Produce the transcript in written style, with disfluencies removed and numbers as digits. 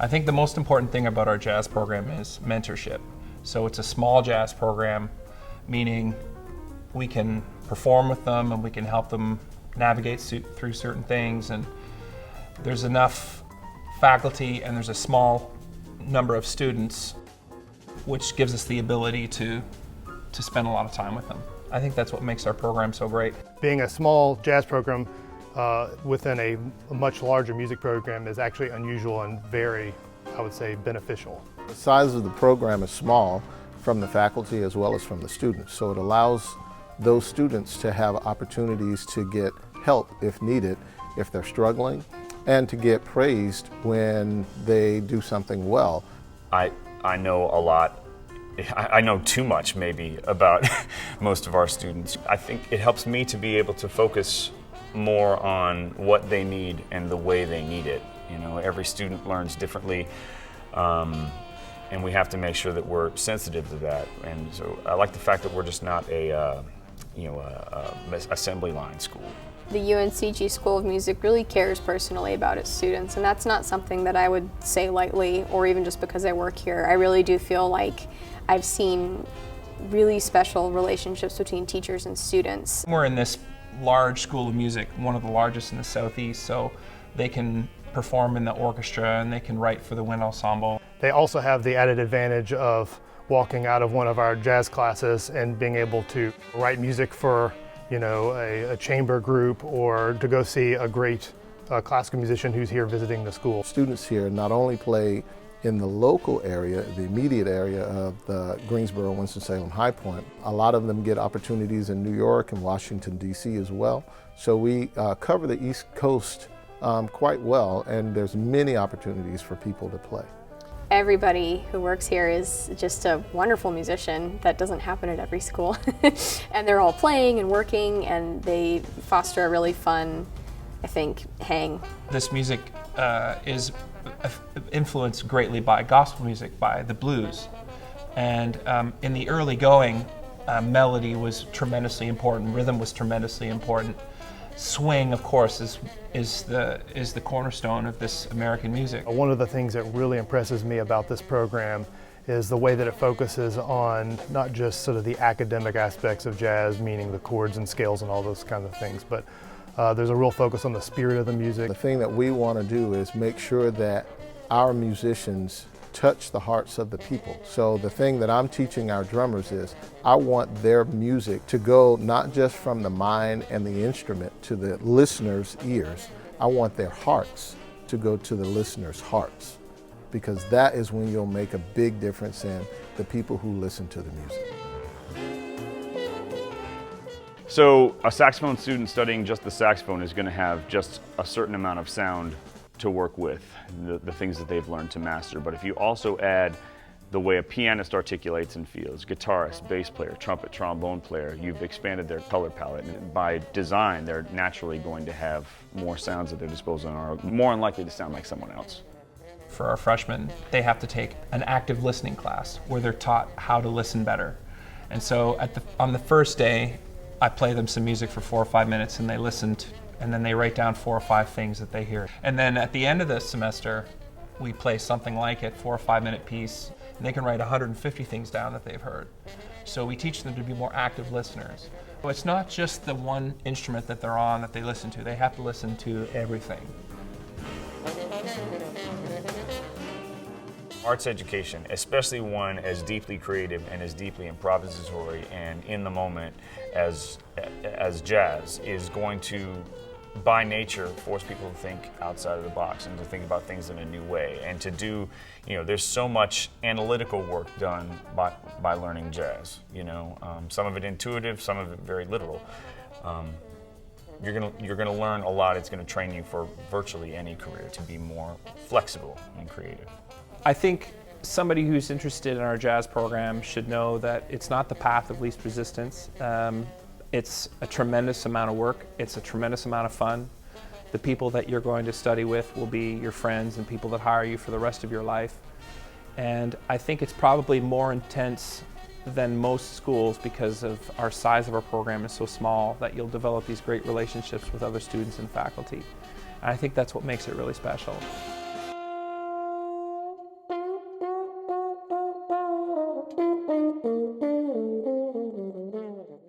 I think the most important thing about our jazz program is mentorship. So it's a small jazz program, meaning we can perform with them and we can help them navigate through certain things, and there's enough faculty and there's a small number of students, which gives us the ability to spend a lot of time with them. I think that's what makes our program so great. Being a small jazz program within a much larger music program is actually unusual and very, I would say, beneficial. The size of the program is small from the faculty as well as from the students, so it allows those students to have opportunities to get help if needed, if they're struggling, and to get praised when they do something well. I know a lot. I know too much maybe about most of our students. I think it helps me to be able to focus more on what they need and the way they need it. You know, every student learns differently, and we have to make sure that we're sensitive to that. And so I like the fact that we're just not a assembly line school. The UNCG School of Music really cares personally about its students, and that's not something that I would say lightly or even just because I work here. I really do feel like I've seen really special relationships between teachers and students. We're in this large school of music, one of the largest in the Southeast, so they can perform in the orchestra and they can write for the wind ensemble. They also have the added advantage of walking out of one of our jazz classes and being able to write music for, you know, a chamber group, or to go see a great classical musician who's here visiting the school. Students here not only play in the local area, the immediate area of the Greensboro, Winston-Salem, High Point. A lot of them get opportunities in New York and Washington, D.C. as well. So we cover the East Coast quite well, and there's many opportunities for people to play. Everybody who works here is just a wonderful musician. That doesn't happen at every school. And they're all playing and working, and they foster a really fun, I think, hang. This music is influenced greatly by gospel music, by the blues. And in the early going, melody was tremendously important, rhythm was tremendously important. Swing, of course, is the cornerstone of this American music. One of the things that really impresses me about this program is the way that it focuses on not just sort of the academic aspects of jazz, meaning the chords and scales and all those kinds of things, but there's a real focus on the spirit of the music. The thing that we want to do is make sure that our musicians touch the hearts of the people. So the thing that I'm teaching our drummers is I want their music to go not just from the mind and the instrument to the listener's ears. I want their hearts to go to the listener's hearts, because that is when you'll make a big difference in the people who listen to the music. So a saxophone student studying just the saxophone is going to have just a certain amount of sound to work with, the things that they've learned to master. But if you also add the way a pianist articulates and feels, guitarist, bass player, trumpet, trombone player, you've expanded their color palette. And by design, they're naturally going to have more sounds at their disposal and are more unlikely to sound like someone else. For our freshmen, they have to take an active listening class where they're taught how to listen better. And so on the first day, I play them some music for 4 or 5 minutes and they listen to, and then they write down 4 or 5 things that they hear. And then at the end of the semester, we play something like it, 4 or 5 minute piece, and they can write 150 things down that they've heard. So we teach them to be more active listeners. So it's not just the one instrument that they're on that they listen to, they have to listen to everything. Arts education, especially one as deeply creative and as deeply improvisatory and in the moment as jazz, is going to, by nature, force people to think outside of the box and to think about things in a new way. And to do, you know, there's so much analytical work done by learning jazz. You know, some of it intuitive, some of it very literal. You're gonna learn a lot. It's gonna train you for virtually any career to be more flexible and creative. I think somebody who's interested in our jazz program should know that it's not the path of least resistance. It's a tremendous amount of work. It's a tremendous amount of fun. The people that you're going to study with will be your friends and people that hire you for the rest of your life. And I think it's probably more intense than most schools because of our size of our program is so small that you'll develop these great relationships with other students and faculty. And I think that's what makes it really special.